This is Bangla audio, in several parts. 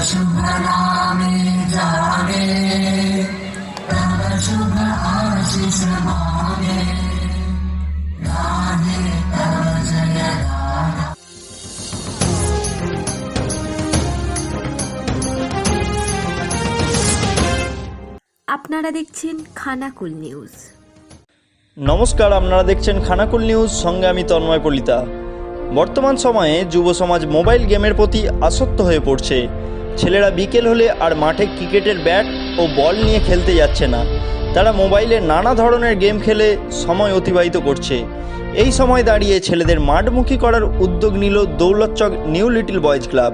शुभ नामे जागे, तव शुभ आशीष मांगे, गाहे तव जय गाथा। আপনারা দেখছেন খানাকুল নিউজ। নমস্কার, আপনারা দেখছেন খানাকুল নিউজ, সঙ্গে আমি তন্ময় কলিতা। বর্তমান সময়ে যুব সমাজ মোবাইল গেমের প্রতি আসক্ত হয়ে পড়ছে। ছেলেরা বিকেল হলে আর মাঠে ক্রিকেটের ব্যাট ও বল নিয়ে খেলতে যাচ্ছে না, তারা মোবাইলে নানা ধরনের গেম খেলে সময় অতিবাহিত করছে। এই সময় দাঁড়িয়ে ছেলেদের মাঠমুখী করার উদ্যোগ নিল দৌলতচক নিউ লিটল বয়েজ ক্লাব।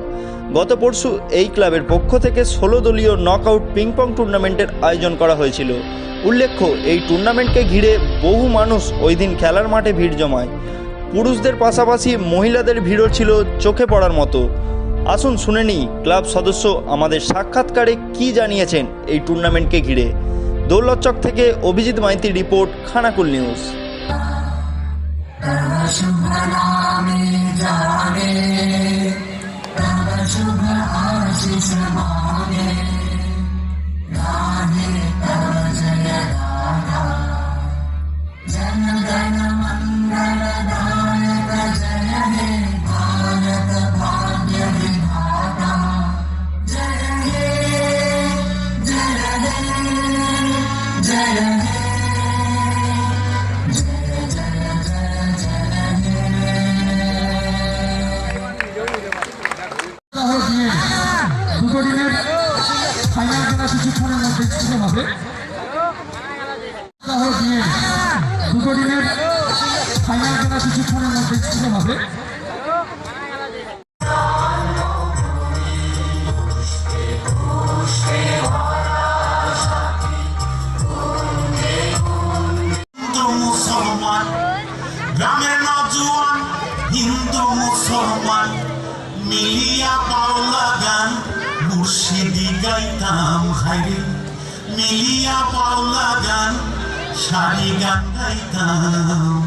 গত পরশু এই ক্লাবের পক্ষ থেকে 16 দলীয় নকআউট পিংপং টুর্নামেন্টের আয়োজন করা হয়েছিল। উল্লেখ্য, এই টুর্নামেন্টকে ঘিরে বহু মানুষ ওই দিন খেলার মাঠে ভিড় জমায়। পুরুষদের পাশাপাশি মহিলাদের ভিড়ও ছিল চোখে পড়ার মতো। আসুন শুনে নিই ক্লাব সদস্য আমাদের সাক্ষাৎকারে কি জানিয়েছেন এই টুর্নামেন্টকে ঘিরে। দৌলতচক থেকে অভিজিৎ মাইতির রিপোর্ট, খানাকুল নিউজ। शुभ नामे जागे, तव शुभ आशीष मांगे, गाहे तव जय गाथा। जन गण मंगल दायक जय हे भारत भाग्य विधाता। जय हे जय हे जय हे দুটো দিনের ফাইনাল খেলা কিছুক্ষণের মধ্যে শুরু হবে। দুটো দিনের ফাইনাল খেলা কিছুক্ষণের মধ্যে শুরু হবে। মুসলমান গ্রামের নজওয়ান, হিন্দু মুসলমান মিলিয়া পাওলা গান, মুর্শিদি গাইতাম হাইরে মিলিয়া পাওলা গান, সারি গান গাইতাম।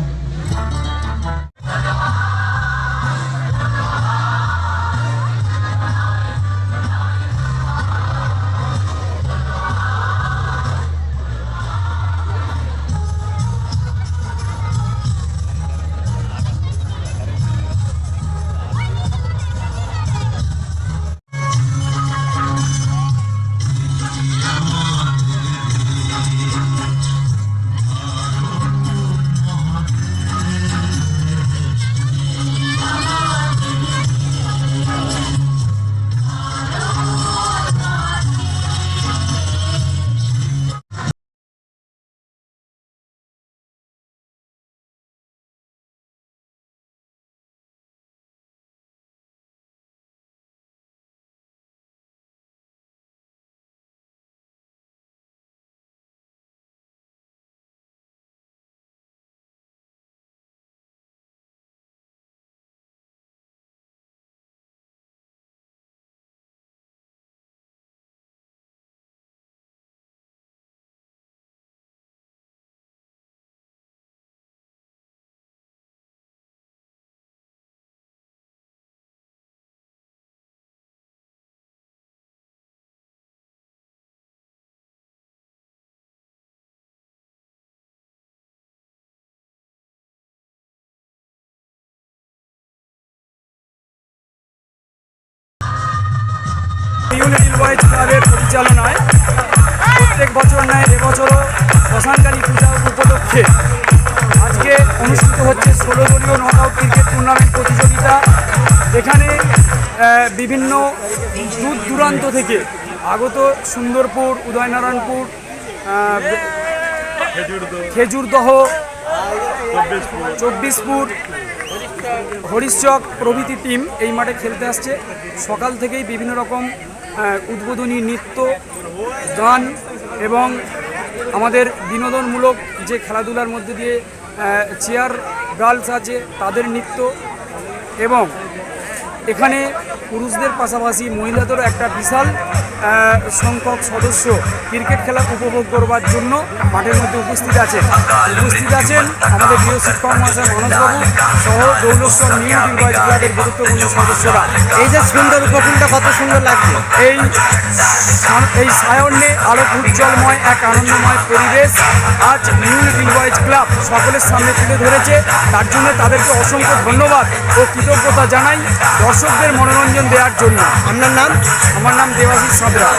নিউ লিটল বয়েজ ক্লাবের পরিচালনায় প্রত্যেক বছর নয় এবছরও শ্মশানকালী পূজা উপলক্ষে আজকে অনুষ্ঠিত হচ্ছে 16 দলীয় নকআউট ক্রিকেট টুর্নামেন্ট প্রতিযোগিতা। এখানে বিভিন্ন দূর দূরান্ত থেকে আগত সুন্দরপুর, উদয়নারায়ণপুর, খেজুরদহ, 24পুর, হরিশচক প্রভৃতি টিম এই মাঠে খেলতে আসছে। সকাল থেকেই বিভিন্ন রকম উদ্বোধনী নৃত্য, গান এবং আমাদের বিনোদনমূলক যে খেলাধুলার মধ্যে দিয়ে চেয়ার গার্লস আছে তাদের নৃত্য, এবং এখানে পুরুষদের পাশাপাশি মহিলাদেরও একটা বিশাল সংখ্যক সদস্য ক্রিকেট খেলা উপভোগ করবার জন্য মাঠের মধ্যে উপস্থিত আছেন আমাদের প্রিয় শিক্ষক মহাশয় মানসবাবু সহ দৌলস্বর নিউ ডিভাইস ক্লাবের গুরুত্বপূর্ণ সদস্যরা। এই যে সুন্দর উপকূলটা কত সুন্দর লাগছে। এই সায়ন্যে আরো উজ্জ্বলময় এক আনন্দময় পরিবেশ আজ নিউ ডিভাইস ক্লাব সকলের সামনে তুলে ধরেছে। তার জন্য তাদেরকে অসংখ্য ধন্যবাদ ও কৃতজ্ঞতা জানাই দর্শকদের মনোরঞ্জন দেওয়ার জন্য। আপনার নাম? আমার নাম দেবাশিস সাঁতরা।